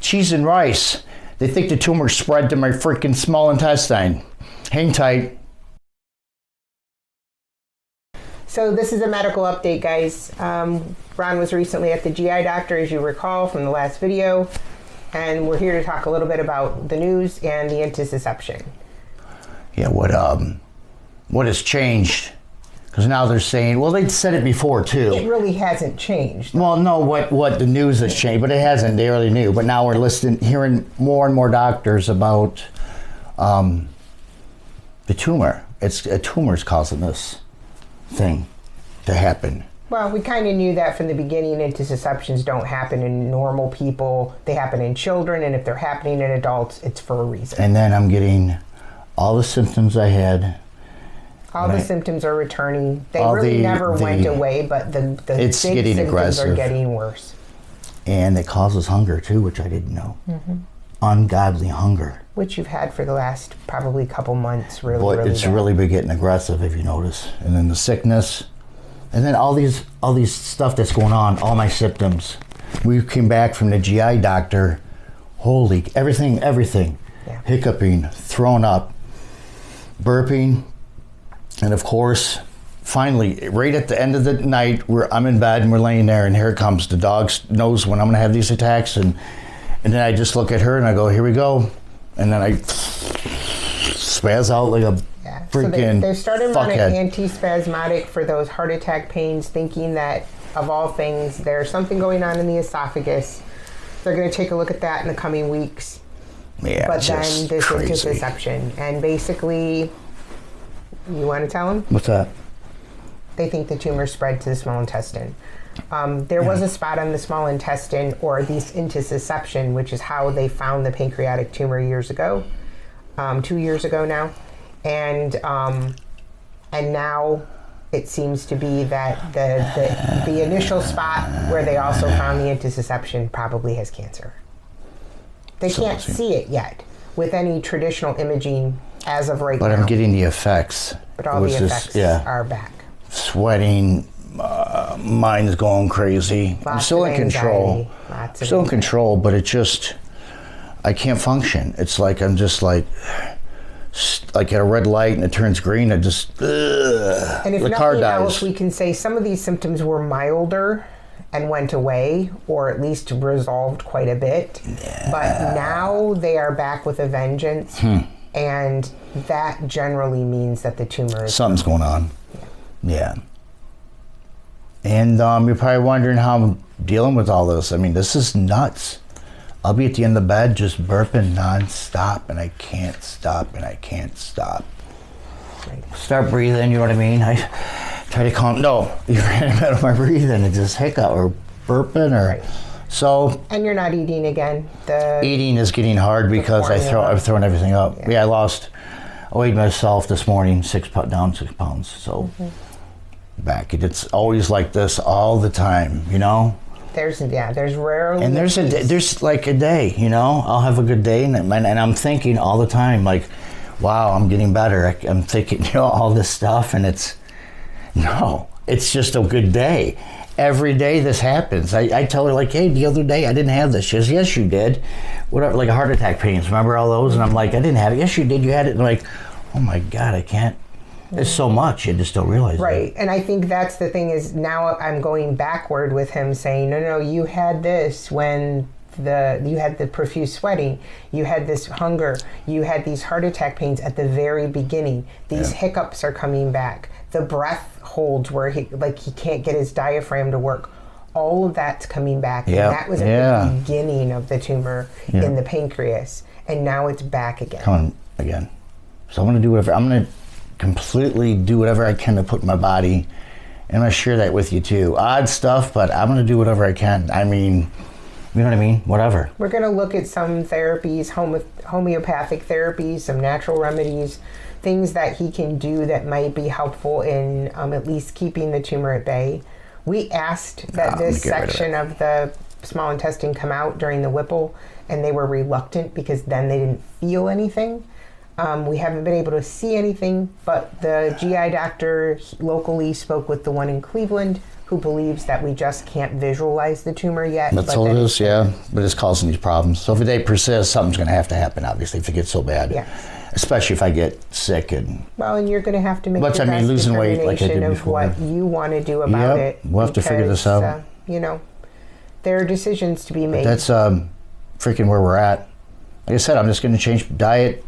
cheese and rice. They think the tumor spread to my freaking small intestine. Hang tight. So this is a medical update, guys. Ron was recently at the GI doctor, as you recall from the last video, and we're here to talk a little bit about the news and the intussusception. Yeah, what has changed? Because now they're saying, well, they'd said it before too. It really hasn't changed. Well, no, what the news has changed, but it hasn't. They already knew. But now we're hearing more and more doctors about the tumor. It's a tumor's causing this thing to happen. Well, we kind of knew that from the beginning. Intussusceptions don't happen in normal people. They happen in children, and if they're happening in adults, it's for a reason. And then I'm getting all the symptoms I had. All the symptoms are returning. They really never went away, but the big symptoms are getting worse. And it causes hunger, too, which I didn't know. Mm-hmm. Ungodly hunger. Which you've had for the last probably couple months, But it's bad. really been getting aggressive, if you notice. And then the sickness. And then all these stuff that's going on, all my symptoms. We came back from the GI doctor. Holy, everything. Yeah. Hiccuping, throwing up, burping. And of course, finally, right at the end of the night, I'm in bed and we're laying there, and here it comes. The dog knows when I'm going to have these attacks, and then I just look at her and I go, "Here we go," and then I spaz out like a freaking. So they started on fuckhead. an antispasmodic for those heart attack pains, thinking that of all things, there's something going on in the esophagus. They're going to take a look at that in the coming weeks. Yeah, but then this crazy. Intussusception, and basically. You want to tell them? What's that? They think the tumor spread to the small intestine. There was a spot on the small intestine, or this intussusception, which is how they found the pancreatic tumor years ago, 2 years ago now, and now it seems to be that the initial spot where they also found the intussusception probably has cancer. They can't see it yet with any traditional imaging. As of right now. But I'm getting the effects. But all the effects are back. Sweating, mind's going crazy. I'm still in control. Still in control, but it just, I can't function. It's like I'm just like at a red light and it turns green. I just, and if the car nothing dies. else, we can say some of these symptoms were milder and went away, or at least resolved quite a bit. Yeah. But now they are back with a vengeance. And that generally means that the tumor is... Something's going on. Yeah. And you're probably wondering how I'm dealing with all this. I mean, this is nuts. I'll be at the end of the bed just burping nonstop, and I can't stop, Right. Start breathing, you know what I mean? I try to calm... No, you're in the middle of my breathing. It's just hiccup or burping or... Right. So, and you're not eating again. Eating is getting hard because I've thrown everything up. Yeah, I weighed myself this morning, down 6 pounds. So back, it's always like this all the time, you know. There's rarely. And there's like a day, you know. I'll have a good day, and I'm thinking all the time, like, wow, I'm getting better. I'm thinking, you know, all this stuff, and it's just a good day. Every day this happens. I tell her, like, hey, the other day I didn't have this. She goes, yes, you did. Whatever, like a heart attack pains. Remember all those? And I'm like, I didn't have it. Yes, you did. You had it. And I'm like, oh my God, I can't. There's so much. You just don't realize it. Right. And I think that's the thing is now I'm going backward with him saying, no, you had this when you had the profuse sweating, you had this hunger, you had these heart attack pains at the very beginning. These hiccups are coming back. The breath holds where he can't get his diaphragm to work. All of that's coming back. And that was at the beginning of the tumor in the pancreas. And now it's back again. Coming again. So I'm going to do whatever. I'm going to completely do whatever I can to put my body. And I'm going to share that with you too. Odd stuff, but I'm going to do whatever I can. I mean, you know what I mean? Whatever. We're going to look at some therapies, homeopathic therapies, some natural remedies, things that he can do that might be helpful in at least keeping the tumor at bay. We asked that this section of the small intestine come out during the Whipple, and they were reluctant because then they didn't feel anything. We haven't been able to see anything, but the GI doctor locally spoke with the one in Cleveland who believes that we just can't visualize the tumor yet. That's all it is, yeah. But it's causing these problems. So if they persist, something's going to have to happen, obviously, if it gets so bad. Yeah. Especially if I get sick and... Well, and you're going to have to make But your I mean, best losing weight like I did determination of before. what you want to do about Yep, it. we'll have to figure this out. You know, there are decisions to be made. That's freaking where we're at. Like I said, I'm just going to change diet.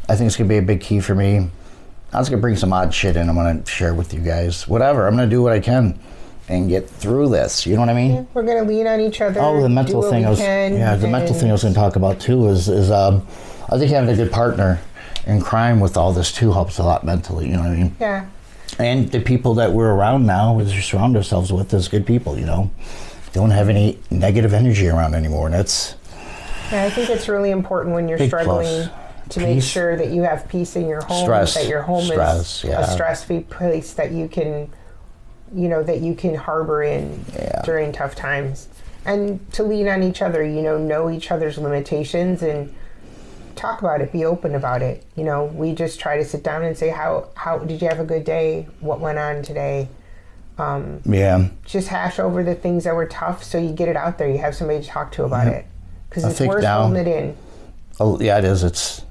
I think it's going to be a big key for me. I'm just going to bring some odd shit in. I'm going to share with you guys. Whatever. I'm going to do what I can and get through this. You know what I mean? Yeah, we're going to lean on each other. Oh, the mental thing the mental thing I was going to talk about too is I think having a good partner in crime with all this too helps a lot mentally. You know what I mean? Yeah. And the people that we're around now, we surround ourselves with, is good people. You know, don't have any negative energy around anymore. And that's... Yeah, I think it's really important when you're Big struggling plus. to make sure that you have peace in your home, that your home is a stress-free place that you can, you know, that you can harbor in during tough times. And to lean on each other, you know each other's limitations and talk about it, be open about it. You know, we just try to sit down and say, how did you have a good day? What went on today? Just hash over the things that were tough so you get it out there. You have somebody to talk to about it. Because it's worse holding it in. Oh, yeah, it is. It's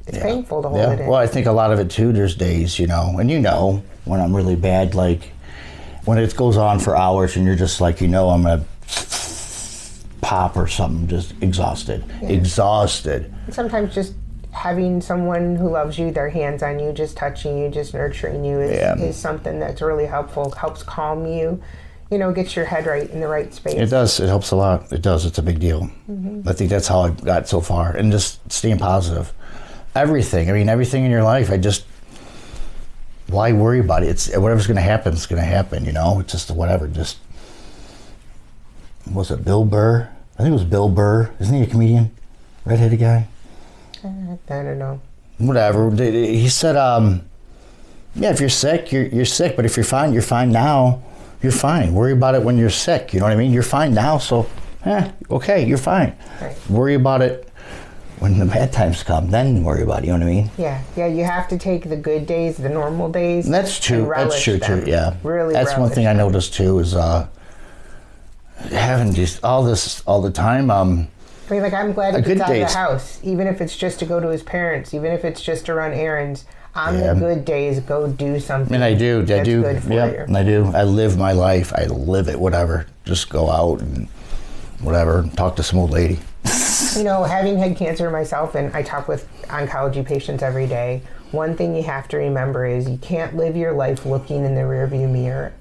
painful to hold it in. Well, I think a lot of it, too, there's days, you know, and you know when I'm really bad, like when it goes on for hours and you're just like, you know, I'm going to pop or something, just exhausted. Exhausted. And sometimes just having someone who loves you, their hands on you, just touching you, just nurturing you is something that's really helpful. Helps calm you. You know, gets your head right in the right space. It does. It helps a lot. It does. It's a big deal. Mm-hmm. I think that's how I got so far. And just staying positive. Everything. I mean, everything in your life. Why worry about it? It's whatever's going to happen, it's going to happen, you know? It's just whatever. Just, was it Bill Burr? I think it was Bill Burr. Isn't he a comedian? Redheaded guy? I don't know. Whatever. He said, if you're sick, you're sick. But if you're fine now. You're fine. Worry about it when you're sick. You know what I mean? You're fine now, so, okay, you're fine. Right. Worry about it when the bad times come. Then worry about it. You know what I mean? Yeah. You have to take the good days, the normal days. That's true. That's true too. Yeah. Really. That's one thing I noticed too is having just all this all the time. I mean, like I'm glad he gets out of days. the house, even if it's just to go to his parents, even if it's just to run errands. On the good days, go do something. And I do. Good for you. And I do. I live my life. I live it. Whatever. Just go out and whatever. Talk to some old lady. You know, having had cancer myself, and I talk with oncology patients every day. One thing you have to remember is you can't live your life looking in the rearview mirror,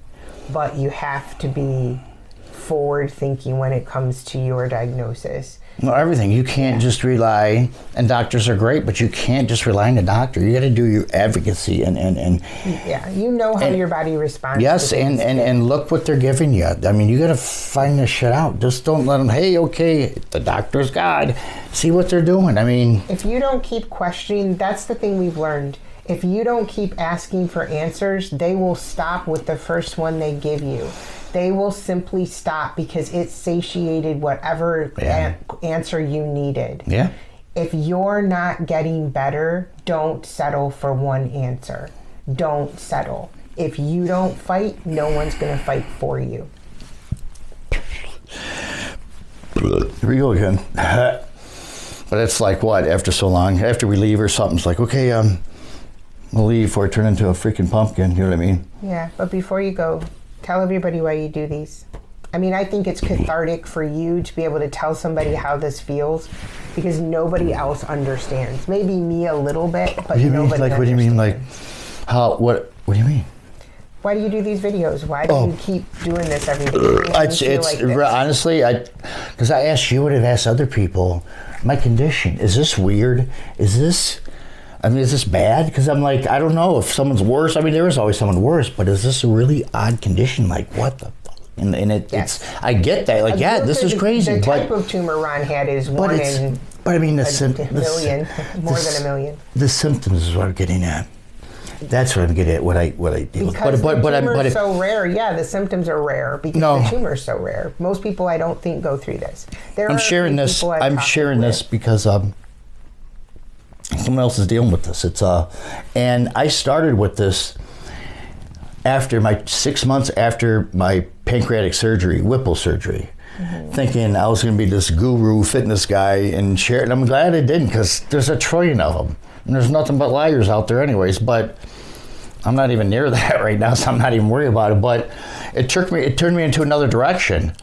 but you have to be forward thinking when it comes to your diagnosis. Well, everything. You can't just rely, and doctors are great, but you can't just rely on the doctor. You got to do your advocacy and yeah, you know how your body responds. Yes, to and look what they're giving you. I mean, you got to find this shit out. Just don't let them. Hey, okay, the doctor's God. See what they're doing. I mean, if you don't keep questioning, that's the thing we've learned. If you don't keep asking for answers, they will stop with the first one they give you. They will simply stop because it satiated whatever answer you needed. Yeah. If you're not getting better, don't settle for one answer. Don't settle. If you don't fight, no one's going to fight for you. Here we go again. But it's like what? After so long, after we leave or something, it's like, okay, we'll leave before I turn into a freaking pumpkin. You know what I mean? Yeah, but before you go, tell everybody why you do these. I mean, I think it's cathartic for you to be able to tell somebody how this feels because nobody else understands. Maybe me a little bit, but nobody understands. Like, what do you mean? Like, how? What do you mean? Why do you do these videos? Why do you keep doing this every day? Honestly, because I asked you, would have asked other people, my condition, is this weird? Is this bad? Because I'm like, I don't know if someone's worse. I mean, there is always someone worse, but is this a really odd condition? Like, what the fuck? And it's, I get that. Like, this is crazy. The type of tumor Ron had is one in but I mean, a million, more than a million. The symptoms is what I'm getting at. That's what I'm getting at. What I deal with. Because the tumor is so rare. Yeah, the symptoms are rare because the tumor is so rare. Most people, I don't think, go through this. I'm sharing this because someone else is dealing with this. And I started with this after 6 months after my pancreatic surgery, Whipple surgery, thinking I was going to be this guru fitness guy and share it. And I'm glad I didn't, because there's a trillion of them. And there's nothing but liars out there anyways. But I'm not even near that right now, so I'm not even worried about it. But it turned me into another direction.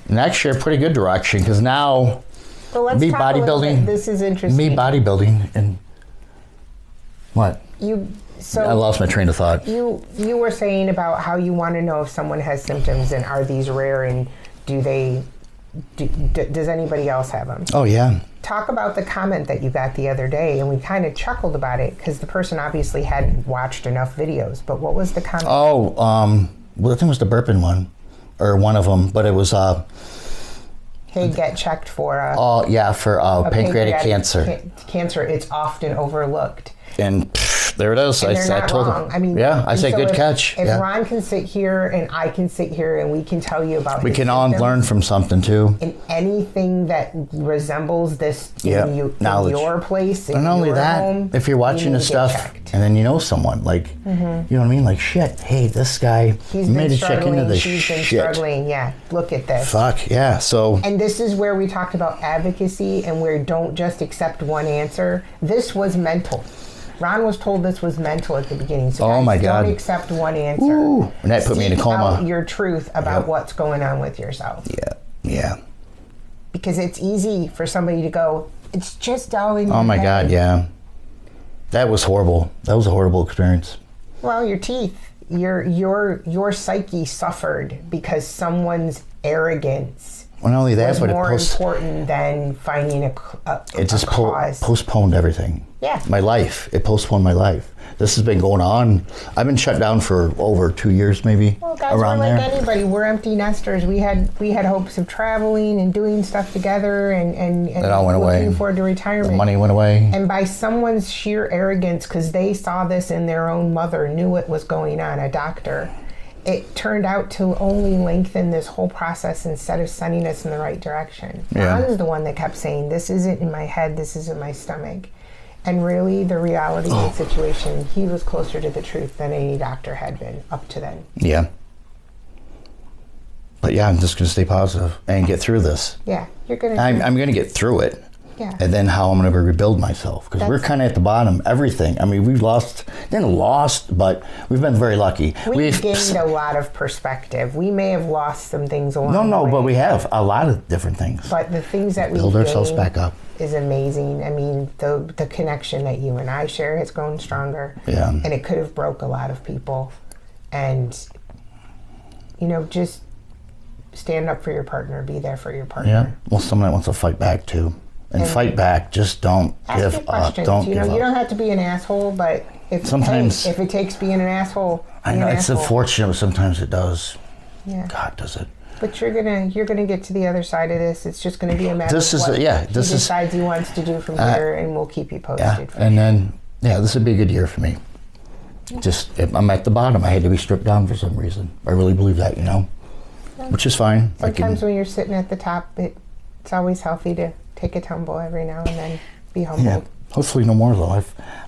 And actually a pretty good direction, because now Well, let's me talk a little bit. bodybuilding. This is interesting. Me bodybuilding and what? So I lost my train of thought. You were saying about how you want to know if someone has symptoms and are these rare, and does anybody else have them? Oh yeah. Talk about the comment that you got the other day, and we kind of chuckled about it because the person obviously hadn't watched enough videos. But what was the comment? Oh, well, I think it was the burping one, or one of them, but it was Hey, get checked for for pancreatic cancer. Cancer, it's often overlooked. And there it is. And they're I not told wrong. him. I mean, yeah, I say so good catch. If Yeah. Ron can sit here and I can sit here and we can tell you about We his can all symptoms, learn from something too. and anything that resembles this in knowledge. your place, in And not only your that, home, if you're watching you this need to get stuff checked. and then you know someone, like, you know what I mean? Like, shit, hey, this guy He's made been a check into struggling, this she's been shit. struggling. Yeah, look at this. Fuck, yeah. So, And this is where we talked about advocacy and where don't just accept one answer. This was mental. Ron was told this was mental at the beginning. So Oh guys, my God. don't accept one answer. Ooh, and that put me in a Seek coma. out your truth about Yep. what's going on with yourself. yeah. Because it's easy for somebody to go, it's just all in Oh your my head. God, yeah. That was horrible. That was a horrible experience. Well, your teeth, your psyche suffered because someone's arrogance Well, not only that, was but more important than finding a it just cause. postponed everything. Yeah. My life. It postponed my life. This has been going on. I've been shut down for over 2 years, maybe. Well, guys, around we're like there. anybody. We're empty nesters. We had hopes of traveling and doing stuff together, and It all went looking away. forward to retirement. The money went away. And by someone's sheer arrogance, because they saw this in their own mother, knew what was going on, a doctor, it turned out to only lengthen this whole process instead of sending us in the right direction. Yeah. Ron's the one that kept saying, this isn't in my head, this is in my stomach. And really, the reality of the situation, he was closer to the truth than any doctor had been up to then. Yeah. But yeah, I'm just going to stay positive and get through this. Yeah, you're going to... I'm going to get through it. Yeah. And then how I'm going to rebuild myself. Because we're kind of at the bottom, everything. I mean, we've lost, but we've been very lucky. We've gained a lot of perspective. We may have lost some things along the way. but we have a lot of different things. But the things that we build ourselves back up is amazing. I mean, the connection that you and I share has grown stronger. Yeah. And it could have broke a lot of people. And, just stand up for your partner. Be there for your partner. Yeah. Well, someone that wants to fight back too. And fight back. Just don't Ask give your up. questions. Don't give You up. don't have to be an asshole, but if it takes being an asshole, I know it's unfortunate, but sometimes it does. Yeah. God, does it? But you're gonna get to the other side of this. It's just gonna be a matter This of is what he decides he wants to do from here, and we'll keep you posted. Yeah. And then this would be a good year for me. I'm at the bottom. I had to be stripped down for some reason. I really believe that, which is fine. Sometimes when you're sitting at the top, it's always healthy to take a tumble every now and then. Be humbled. Yeah. Hopefully no more though.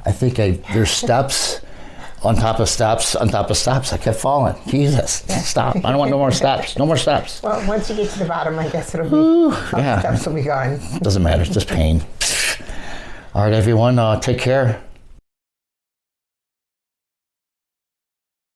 I think there's steps on top of steps on top of steps. I kept falling. Jesus, stop! I don't want no more steps. No more steps. Well, once you get to the bottom, I guess it'll be steps will be gone. Doesn't matter. It's just pain. All right, everyone. Take care.